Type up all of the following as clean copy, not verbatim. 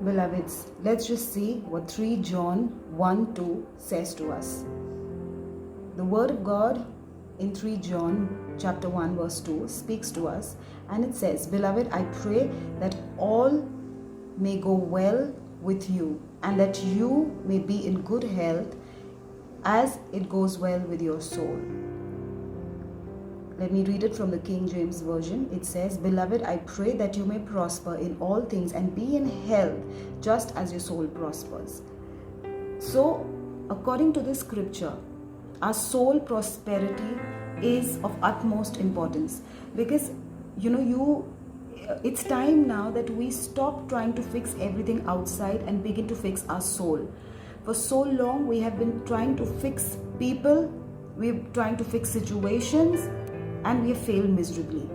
Beloveds, let's just see what 3 John 1 2 says to us. The Word of God in 3 John chapter 1 verse 2 speaks to us, and it says, Beloved, I pray that all may go well with you and that you may be in good health as it goes well with your soul. Let me read it from the King James Version. It says, Beloved, I pray that you may prosper in all things and be in health just as your soul prospers. So, according to this scripture, our soul prosperity is of utmost importance, because it's time now that we stop trying to fix everything outside and begin to fix our soul. For so long we have been trying to fix people, we're trying to fix situations, and we have failed miserably.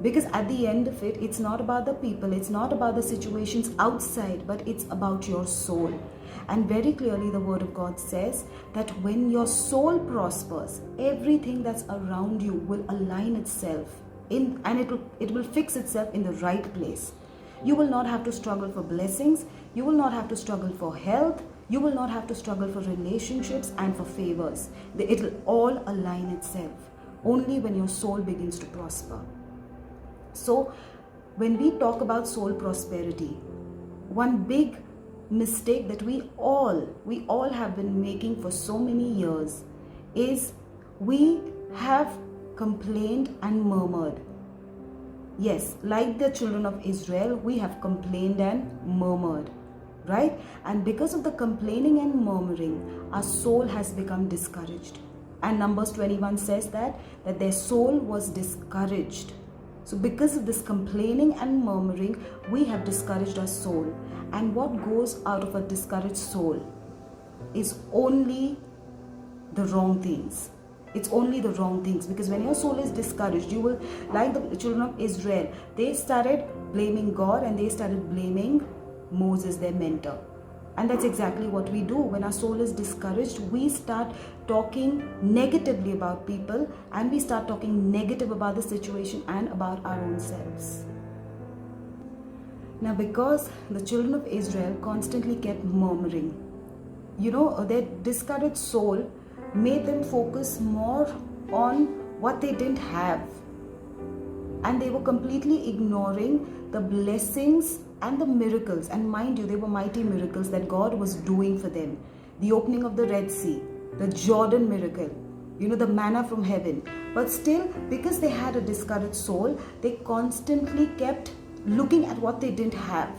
Because at the end of it, it's not about the people, it's not about the situations outside, but it's about your soul. And very clearly the Word of God says that when your soul prospers, everything that's around you will align itself in, and it will fix itself in the right place. You will not have to struggle for blessings, you will not have to struggle for health, you will not have to struggle for relationships and for favors. It will all align itself only when your soul begins to prosper. So when we talk about soul prosperity, one big mistake that we all have been making for so many years is we have complained and murmured. Yes, like the children of Israel, we have complained and murmured, right? And because of the complaining and murmuring, our soul has become discouraged. And Numbers 21 says that their soul was discouraged. So because of this complaining and murmuring, we have discouraged our soul. And what goes out of a discouraged soul is only the wrong things. It's only the wrong things, because when your soul is discouraged, you will, like the children of Israel, they started blaming God and they started blaming Moses, their mentor. And that's exactly what we do. When our soul is discouraged, we start talking negatively about people, and we start talking negative about the situation and about our own selves. Now, because the children of Israel constantly kept murmuring, their discouraged soul made them focus more on what they didn't have. And they were completely ignoring the blessings and the miracles. And mind you, they were mighty miracles that God was doing for them. The opening of the Red Sea, the Jordan miracle, the manna from heaven. But still, because they had a discouraged soul, they constantly kept looking at what they didn't have.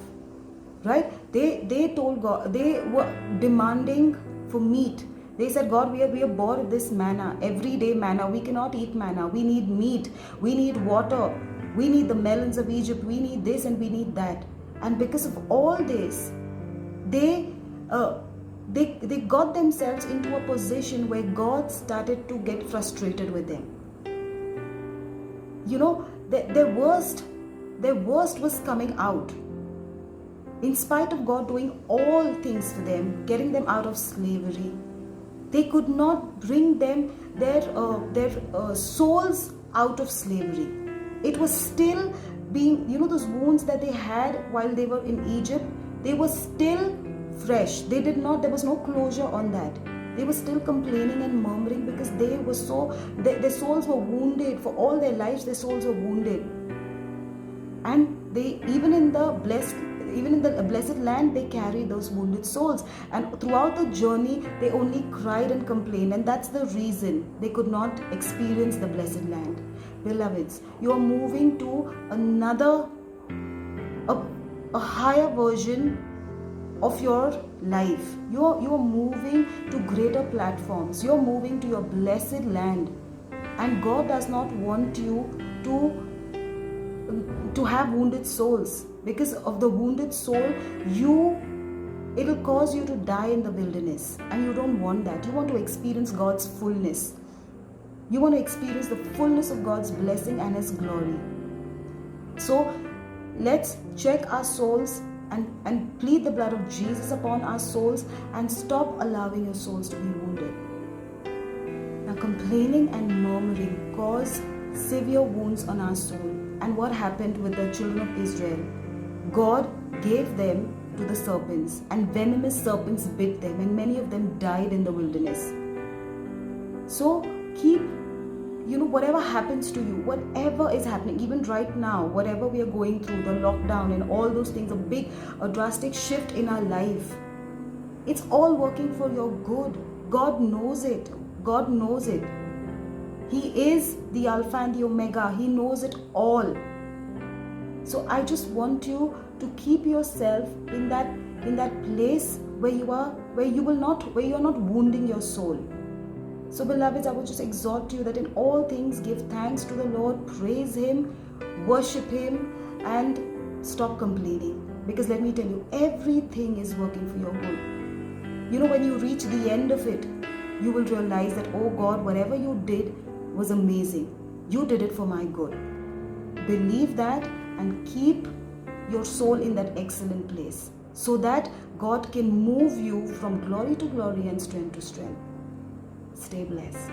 Right? They told God, they were demanding for meat. They said, God, we are bored of this manna, everyday manna. We cannot eat manna. We need meat. We need water. We need the melons of Egypt. We need this and we need that. And because of all this, they got themselves into a position where God started to get frustrated with them. Their worst was coming out. In spite of God doing all things for them, getting them out of slavery, they could not bring their souls out of slavery. It was still being, those wounds that they had while they were in Egypt, they were still fresh. There was no closure on that. They were still complaining and murmuring because their souls were wounded. For all their lives, their souls were wounded. And even in the blessed land, they carried those wounded souls. And throughout the journey, they only cried and complained. And that's the reason they could not experience the blessed land. Beloveds, you are moving to a higher version of your life. You are moving to greater platforms. You are moving to your blessed land. And God does not want you to have wounded souls. Because of the wounded soul, it will cause you to die in the wilderness. And you don't want that. You want to experience God's fullness. You want to experience the fullness of God's blessing and His glory. So let's check our souls and plead the blood of Jesus upon our souls, and stop allowing your souls to be wounded. Now, complaining and murmuring cause severe wounds on our soul. And what happened with the children of Israel? God gave them to the serpents, and venomous serpents bit them, and many of them died in the wilderness. So keep, whatever happens to you, whatever is happening, even right now, whatever we are going through, the lockdown and all those things, a drastic shift in our life, it's all working for your good. God knows it. God knows it. He is the Alpha and the Omega. He knows it all. So I just want you to keep yourself in that place where you are not wounding your soul. So beloveds, I would just exhort you that in all things give thanks to the Lord, praise Him, worship Him, and stop complaining. Because let me tell you, everything is working for your good. When you reach the end of it, you will realize that, oh God, whatever you did was amazing. You did it for my good. Believe that and keep your soul in that excellent place so that God can move you from glory to glory and strength to strength. Stay blessed.